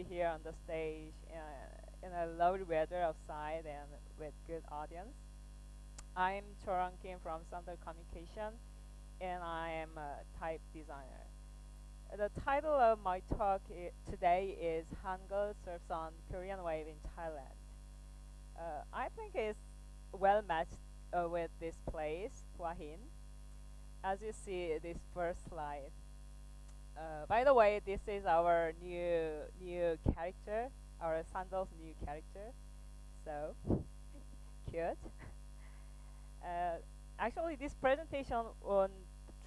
be here on the stage in a lovely weather outside and with good audience. I'm Chorong Kim from Center Communication, and I am a type designer. The title of my talk today is Hangul serves on Korean wave in Thailand. I think it's well matched with this place, Hua Hin. As you see this first slide. By the way, this is our new character, our Sandal's new character. So cute. Uh, Actually, this presentation won't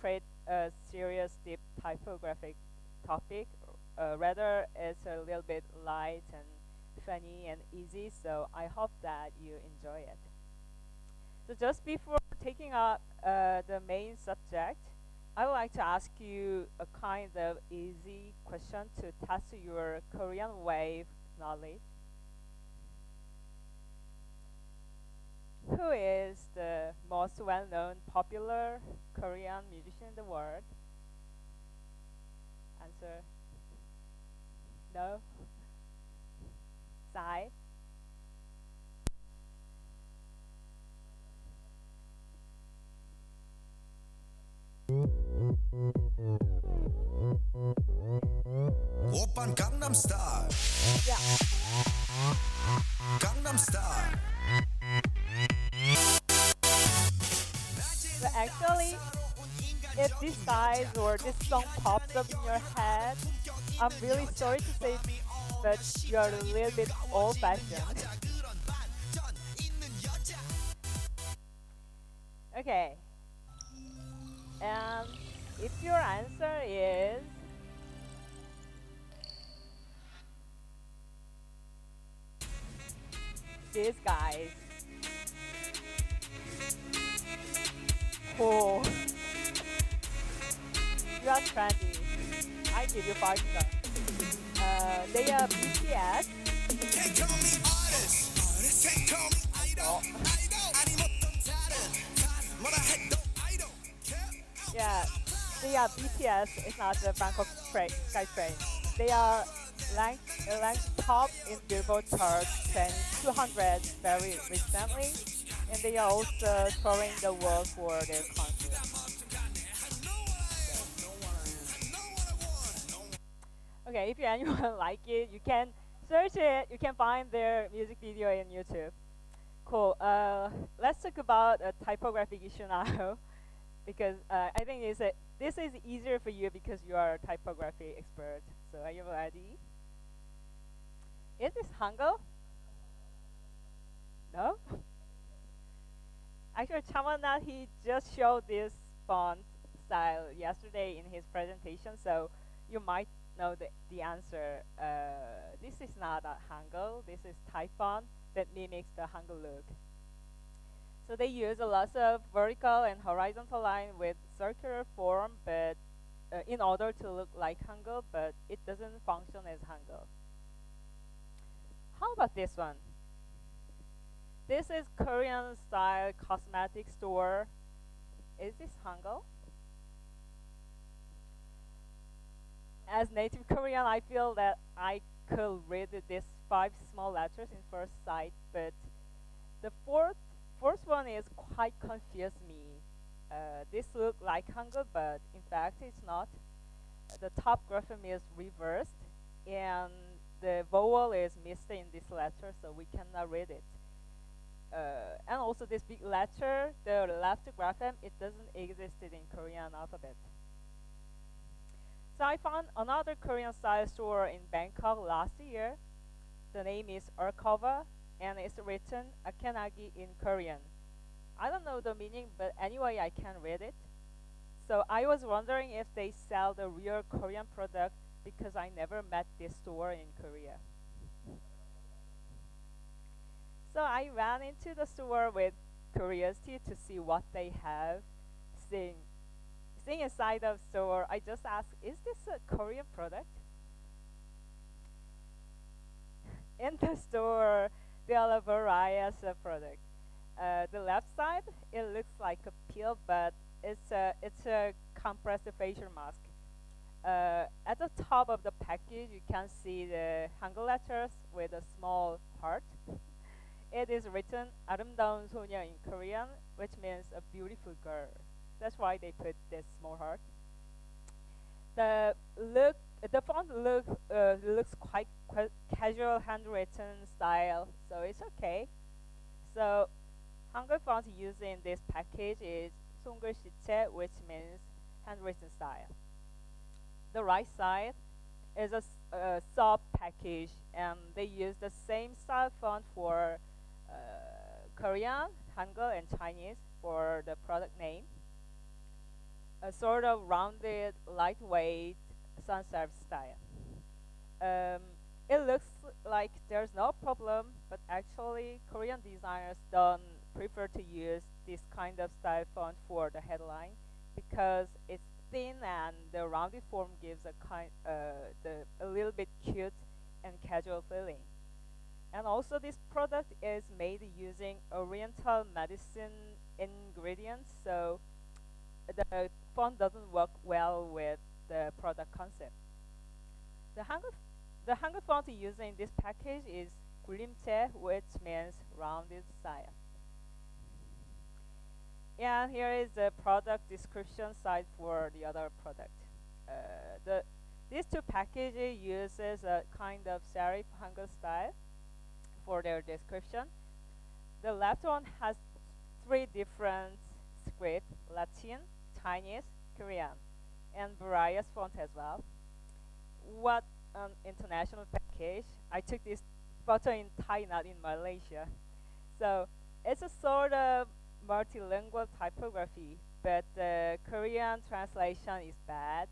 treat a serious, deep typographic topic. Rather, it's a little bit light and funny and easy. So I hope that you enjoy it. So just before taking up the main subject, I would like to ask you a kind of easy question to test your Korean wave knowledge. Who is the most well-known popular Korean musician in the world? Answer. No? Sai? 오빤 강남스타일 Yeah. 강남스타일 But actually, if this size or this song pops up in your head, I'm really sorry to say, but you're a little bit old-fashioned. Okay. And if your answer is these guys, oh, you are trendy. I give you 5 stars. They are BTS. Can't call me artist can't call me idol 아님 어떤 다른 뭐라 해도 idol Yeah, they are BTS. It's not the Bangkok Skytrain. They are ranked top in Billboard chart 200 very recently, and they are also touring the world for their concert. Okay, if you anyone like it, you can search it. You can find their music video in YouTube. Cool. Let's talk about a typographic issue now, because I think this is easier for you because you are a typography expert. So are you ready? Is this Hangul? No? Actually, Chamanat, he just showed this font style yesterday in his presentation, so you might know the answer. This is not a Hangul, this is Typhon that mimics the Hangul look. So they use a lot of vertical and horizontal line with circular form, but in order to look like Hangul, but it doesn't function as Hangul. How about this one? This is Korean style cosmetic store. Is this Hangul? As native Korean, I feel that I could read these 5 small letters in first sight, but the fourth one is quite confused me. This looks like Hangul, but in fact it's not. The top grapheme is reversed, and the vowel is missed in this letter, so we cannot read it. And also this big letter, the left grapheme, it doesn't exist in Korean alphabet. So I found another Korean style store in Bangkok last year. The name is Arkova, and it's written Akenagi in Korean. I don't know the meaning, but anyway, I can read it. So I was wondering if they sell the real Korean product because I never met this store in Korea. So I ran into the store with curiosity to see what they have. Seeing inside the store, I just asked, is this a Korean product? In the store, there are a variety of products. The left side, it looks like a pill, but it's a compressed facial mask. At the top of the package, you can see the Hangul letters with a small heart. It is written 아름다운 소녀 in Korean, which means a beautiful girl. That's why they put this small heart. The look, the font looks quite casual handwritten style, so it's okay. So Hangul font used in this package is 손글씨체, which means handwritten style. The right side is a sub package, and they use the same style font for Korean, Hangul, and Chinese for the product name. A sort of rounded, lightweight, sans serif style. Um, it looks like there's no problem, but actually Korean designers don't prefer to use this kind of style font for the headline because it's thin and the rounded form gives a little bit cute and casual feeling. And also this product is made using oriental medicine ingredients, so the font doesn't work well with the product concept. The Hangul font used in this package is 굴림체, which means rounded style. And here is the product description side for the other product. These two packages uses a kind of serif Hangul style for their description. The left one has three different scripts: Latin, Chinese, Korean, and various font as well. What an international package! I took this photo in Thai, not in Malaysia. So it's a sort of multilingual typography, but the Korean translation is bad.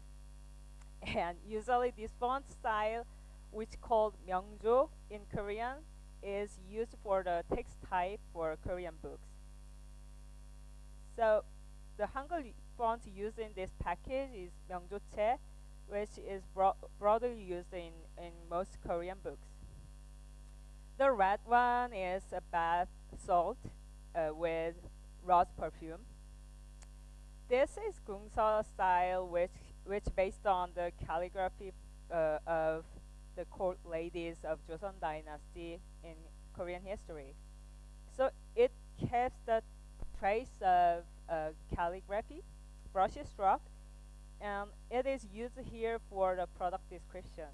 And usually this font style, which called 명조 in Korean, is used for the text type for Korean books. So the Hangul font used in this package is 명조체, which is broadly used in most Korean books. The red one is a bath salt with rose perfume. This is Gungsa style, which based on the calligraphy of the court ladies of Joseon Dynasty in Korean history. So it keeps the trace of calligraphy, brush stroke, and it is used here for the product description.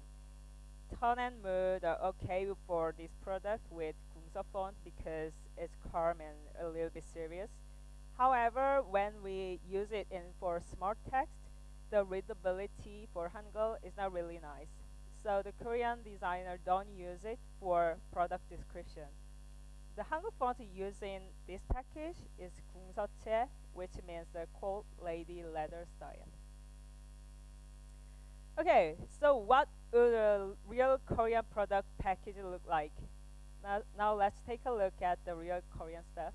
Tone and mood are okay for this product with Gungsa font because it's calm and a little bit serious. However, when we use it for smart text, the readability for Hangul is not really nice. So the Korean designer don't use it for product description. The Hangul font used in this package is 궁서체, which means the cold lady leather style. Okay, so what would a real Korean product package look like? Now let's take a look at the real Korean stuff.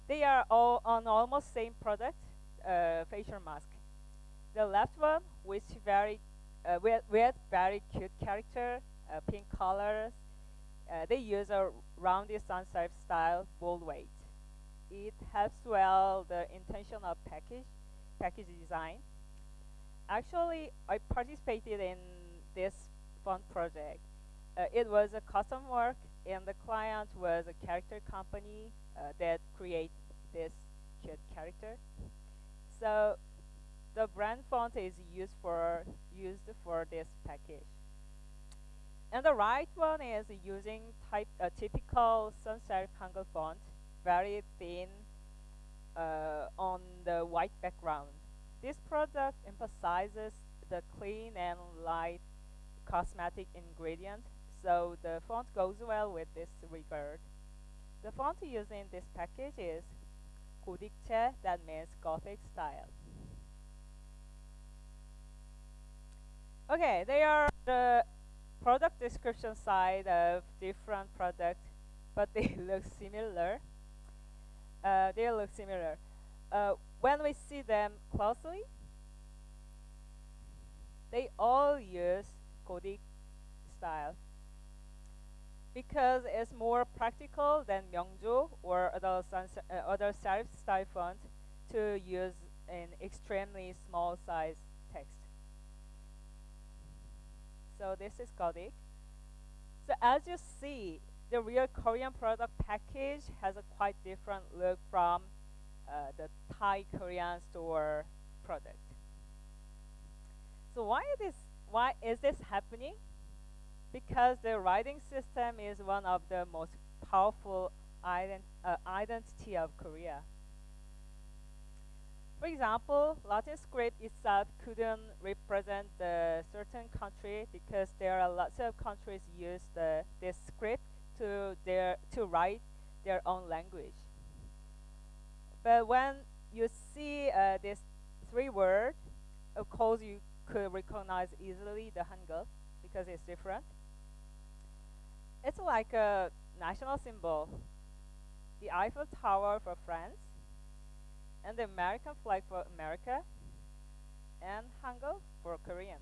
They are all on almost same product, facial mask. The left one, which with very cute character, pink colors. They use a rounded sans serif style, bold weight. It helps well the intention of package design. Actually, I participated in this font project. It was a custom work, and the client was a character company that create this cute character. So the brand font is used for this package. And the right one is using typical sans serif Hangul font, very thin on the white background. This product emphasizes the clean and light cosmetic ingredient, so the font goes well with this regard. The font used in this package is 고딕체, that means Gothic style. Okay, they are the product description side of different products, but they look similar. When we see them closely, they all use Gothic style because it's more practical than Myeongjo or other serif style font to use in extremely small size text. So this is Kodik. So as you see, the real Korean product package has a quite different look from the Thai Korean store product. So why is this happening? Because the writing system is one of the most powerful identity of Korea. For example, Latin script itself couldn't represent the certain country because there are lots of countries use this script to write their own language. But when you see this three word, of course you could recognize easily the Hangul because it's different. It's like a national symbol, the Eiffel Tower for France, and the American flag for America, and Hangul for Korean.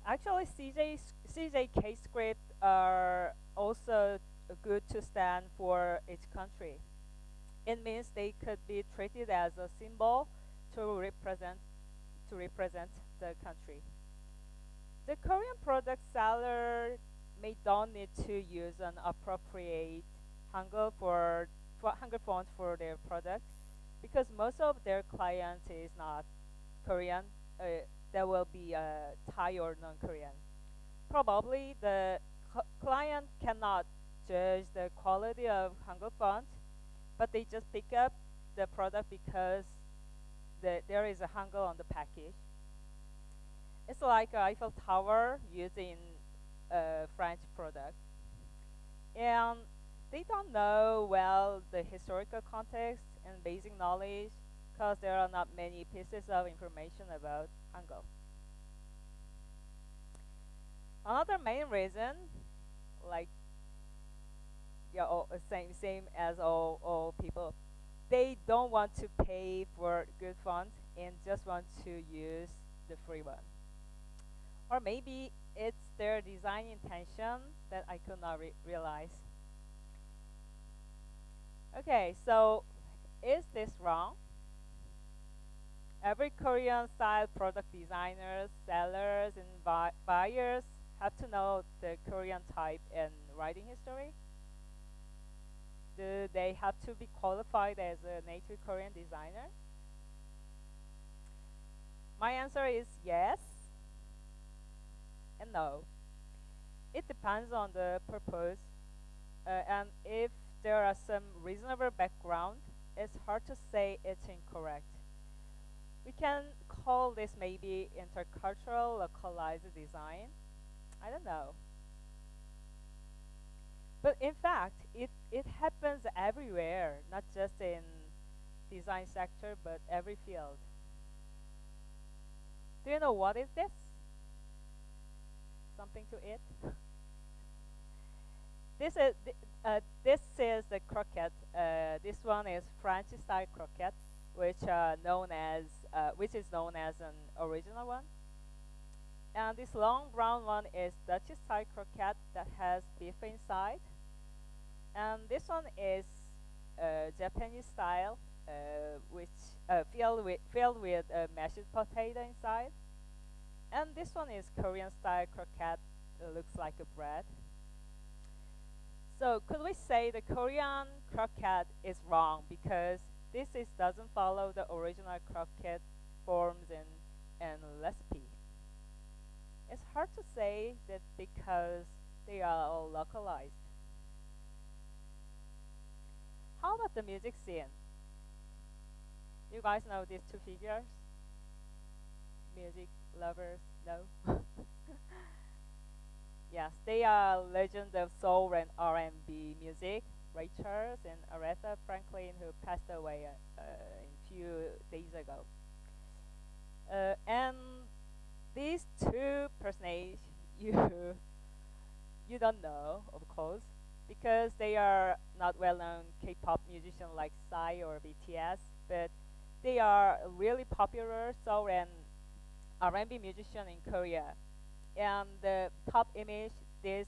Actually, CJK script are also good to stand for each country. It means they could be treated as a symbol to represent the country. The Korean product seller may don't need to use an appropriate Hangul font for their product because most of their clients is not Korean. There will be Thai or non-Korean. Probably the client cannot judge the quality of Hangul font, but they just pick up the product because there is a Hangul on the package. It's like Eiffel Tower used in French product. And they don't know well the historical context and basic knowledge because there are not many pieces of information about Hangul. Another main reason, like same as all people, they don't want to pay for good font and just want to use the free one. Or maybe it's their design intention that I could not realize. Okay, so is this wrong? Every Korean style product designers, sellers, and buyers have to know the Korean type and writing history. Do they have to be qualified as a native Korean designer? My answer is yes and no. It depends on the purpose, and if there are some reasonable background, it's hard to say it's incorrect. We can call this maybe intercultural localized design. I don't know. But in fact, it happens everywhere, not just in design sector, but every field. Do you know what is this? Something to eat? This is the croquette. This one is French style croquette, which is known as an original one. And this long brown one is Dutch style croquette that has beef inside. And this one is Japanese style, which filled with mashed potato inside. And this one is Korean style croquette. It looks like a bread. So could we say the Korean croquette is wrong because doesn't follow the original croquette forms and recipe? It's hard to say that because they are all localized. How about the music scene? You guys know these two figures? Music lovers, no? Yes, they are legends of soul and R&B music. Ray Charles and Aretha Franklin, who passed away a few days ago. And these two personages, you don't know, of course, because they are not well-known K-pop musicians like Psy or BTS, but they are really popular soul and R&B musician in Korea. And the top image, this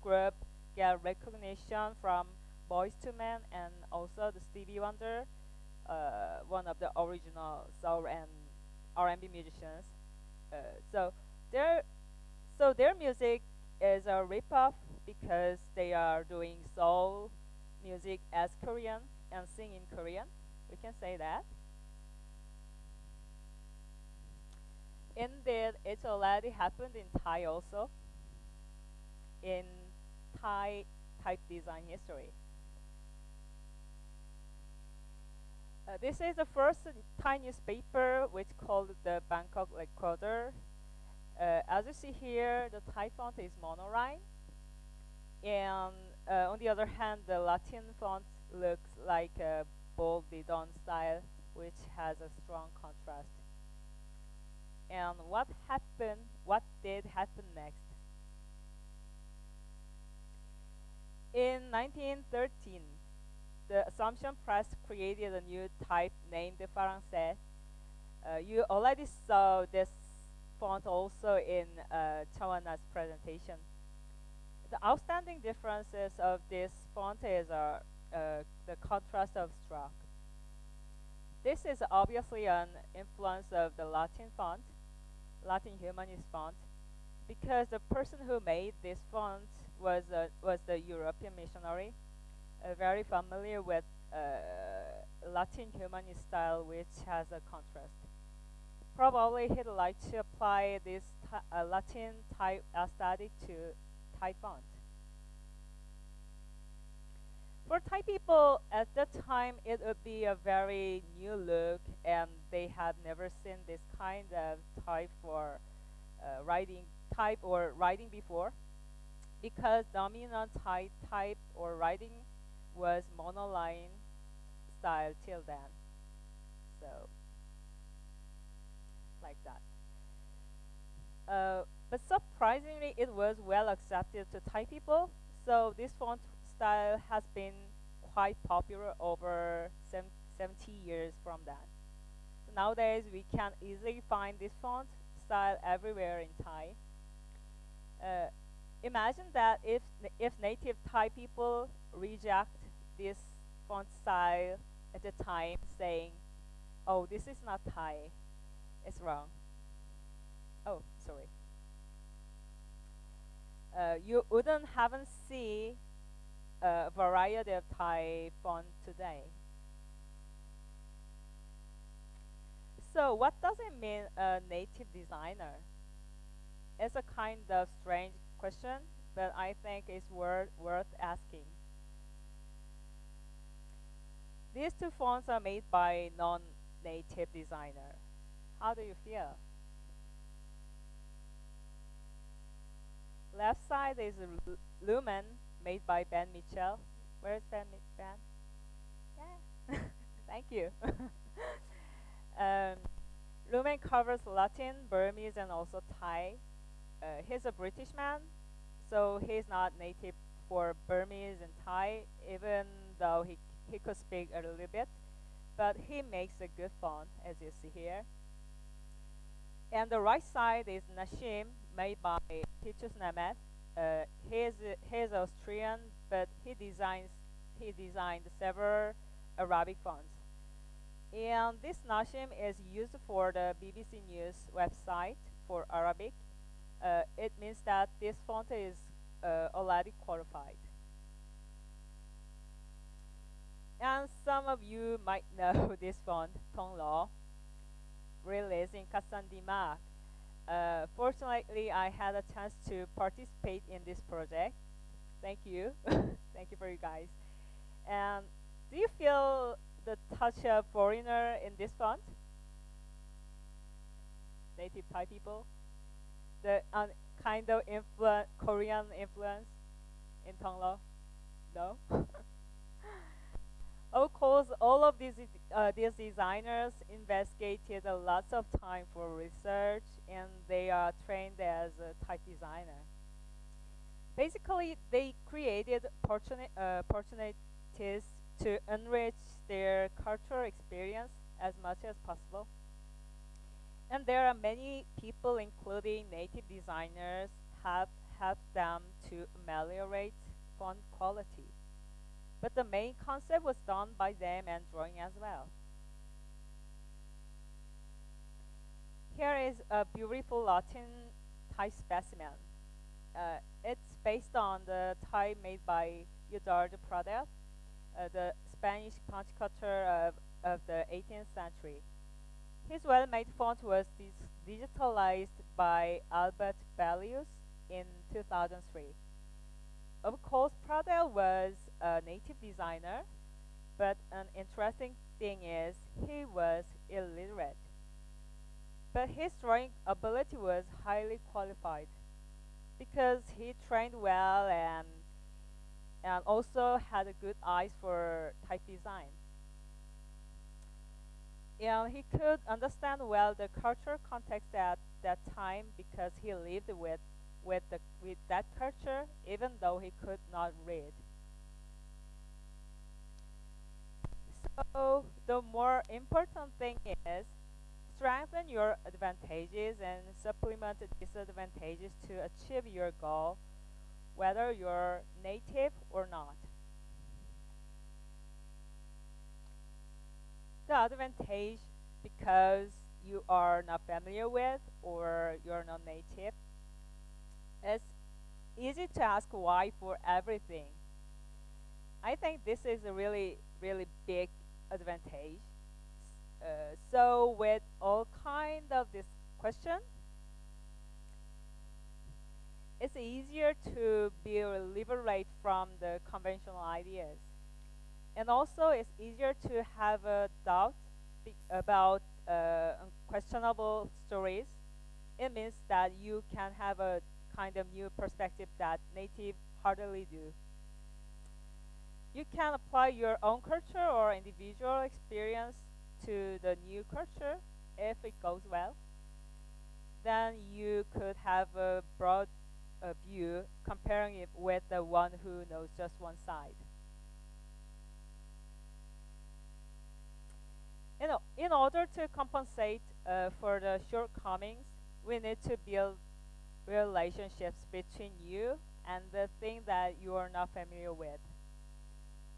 group get recognition from Boys to Men and also the Stevie Wonder, one of the original soul and R&B musicians. Uh, so their so their music is a rip-off because they are doing soul music as Korean and sing in Korean. We can say that. Indeed, it's already happened in Thai also, in Thai type design history. This is the first Thai newspaper which called the Bangkok Recorder. As you see here, the Thai font is monoline, and on the other hand, the Latin font looks like a bold Didon style, which has a strong contrast. And what happened? What did happen next? In 1913, the Assumption Press created a new type named Français. You already saw this font also in Chawana's presentation. The outstanding differences of this font is the contrast of stroke. This is obviously an influence of the Latin font, Latin Humanist font, because the person who made this font was the European missionary, very familiar with Latin Humanist style, which has a contrast. Probably he'd like to apply this Latin type aesthetic to Thai font. For Thai people at that time, it would be a very new look, and they had never seen this kind of type for writing type or writing before, because dominant Thai type or writing was monoline style till then. So, like that. But surprisingly, it was well accepted to Thai people. So this font style has been quite popular over 70 years from then. So nowadays, we can easily find this font style everywhere in Thai. Uh, Imagine that if native Thai people reject this font style at the time, saying, "Oh, this is not Thai. It's wrong." Oh, sorry. You wouldn't haven't see a variety of Thai font today. So what does it mean a native designer? It's a kind of strange question, but I think it's worth asking. These two fonts are made by non-native designer. How do you feel? Left side is Lumen, made by Ben Mitchell. Where's Ben? Yeah, thank you. um, Lumen covers Latin, Burmese, and also Thai. He's a British man, so he's not native for Burmese and Thai, even though he could speak a little bit. But he makes a good font, as you see here. And the right side is Nashim, made by Titus Nemeth. He's Austrian, but he designed several Arabic fonts. And this Nashim is used for the BBC News website for Arabic. It means that this font is already qualified. And some of you might know this font, Thong Lo, released in Cadson, Demak. Fortunately, I had a chance to participate in this project. Thank you. Thank you for you guys. And do you feel the touch of foreigner in this font? Native Thai people? The kind of Korean influence in Thonglo? No? Of course, all of these designers investigated a lot of time for research, and they are trained as a type designer. Basically, they created opportunities to enrich their cultural experience as much as possible. And there are many people, including native designers, have helped them to ameliorate font quality. But the main concept was done by them and drawing as well. Here is a beautiful Latin Thai specimen. It's based on the Thai made by Eduardo Pradel, the Spanish punch cutter of the 18th century. His well-made font was digitalized by Albert Bellius in 2003. Of course, Pradel was a native designer, but an interesting thing is he was illiterate. But his drawing ability was highly qualified because he trained well and also had a good eyes for type design. And he could understand well the cultural context at that time because he lived with that culture even though he could not read. So the more important thing is strengthen your advantages and supplement the disadvantages to achieve your goal, whether you're native or not. The advantage, because you are not familiar with or you're not native, it's easy to ask why for everything. I think this is a really, really big advantage. So with all kind of this question, it's easier to be liberate from the conventional ideas. And also it's easier to have a doubt about questionable stories. It means that you can have a kind of new perspective that native hardly do. You can apply your own culture or individual experience to the new culture if it goes well. Then you could have a broad view comparing it with the one who knows just one side. In order to compensate for the shortcomings, we need to build relationships between you and the thing that you are not familiar with.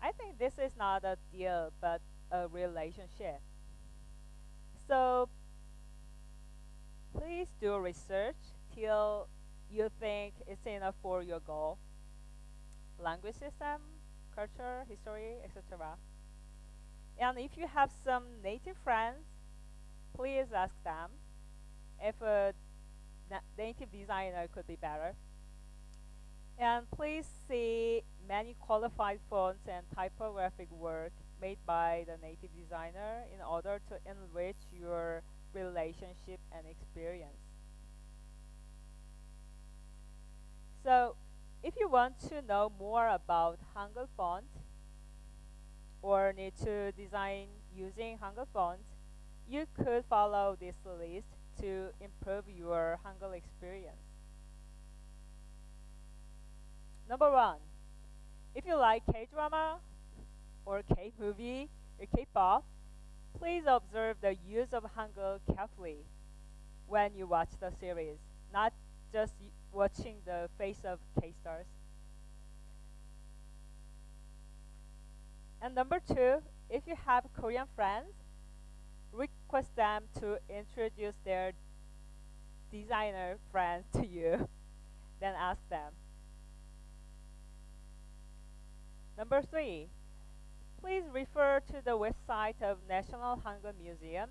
I think this is not a deal, but a relationship. So please do research till you think it's enough for your goal. Language system, culture, history, etc. And if you have some native friends, please ask them if a native designer could be better. And please see many qualified fonts and typographic work made by the native designer in order to enrich your relationship and experience. So, if you want to know more about Hangul font or need to design using Hangul font, you could follow this list to improve your Hangul experience. Number one, if you like K-drama or K-movie or K-pop, please observe the use of Hangul carefully when you watch the series, not just watching the face of K-stars. And number two, if you have Korean friends, request them to introduce their designer friends to you, then ask them. Number three, please refer to the website of National Hangul Museum.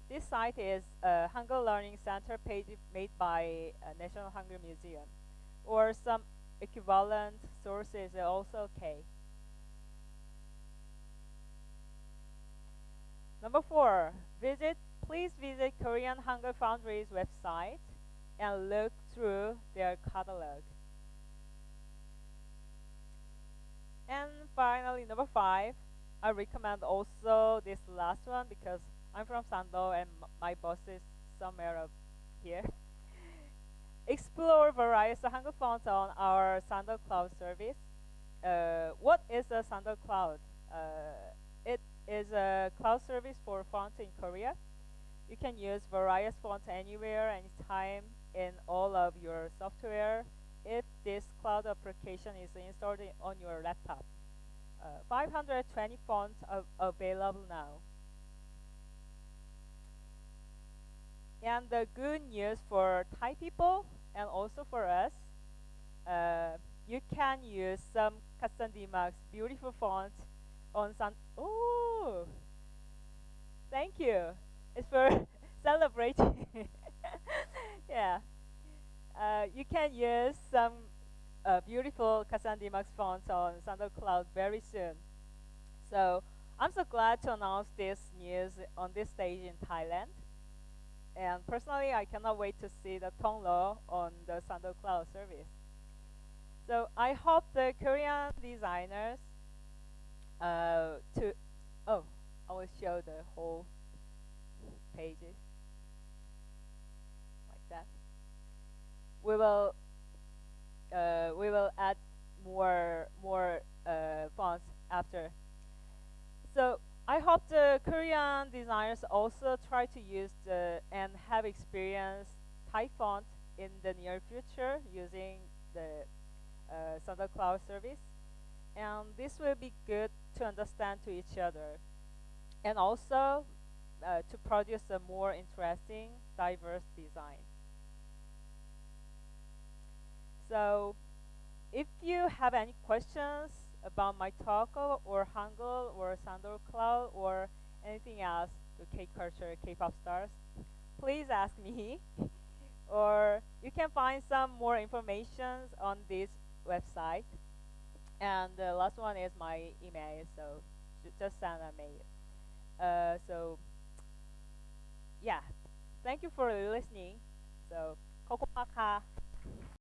This site is a Hangul Learning Center page made by National Hangul Museum, or some equivalent sources are also okay. Number four, please visit Korean Hangul Foundry's website and look through their catalog. And finally, number five, I recommend also this last one because I'm from Sando and my boss is somewhere up here. Explore various Hangul fonts on our Sando Cloud service. What is a Sando Cloud? It is a cloud service for fonts in Korea. You can use various fonts anywhere, anytime in all of your software if this cloud application is installed on your laptop. 520 fonts are available now. And the good news for Thai people and also for us, uh, you can use some Cadson Demak's beautiful font on some. Oh, thank you. It's for celebrating. Yeah. You can use some beautiful Cadson Demak's fonts on SoundCloud very soon. So I'm so glad to announce this news on this stage in Thailand. And personally, I cannot wait to see the Tonglo on the SoundCloud service. So I hope the Korean designers to oh, I will show the whole pages like that. We will add more fonts after. So I hope the Korean designers also try to use the and have experience Thai font in the near future using the Santa Cloud service, and this will be good to understand to each other, and also to produce a more interesting, diverse design. So, if you have any questions about my talk or Hangul or Sandor Cloud or anything else to K culture, K-pop stars, please ask me. Or you can find some more information on this website. And the last one is my email, so just send a mail. So yeah, thank you for listening. So, ขอบคุณมากค่ะ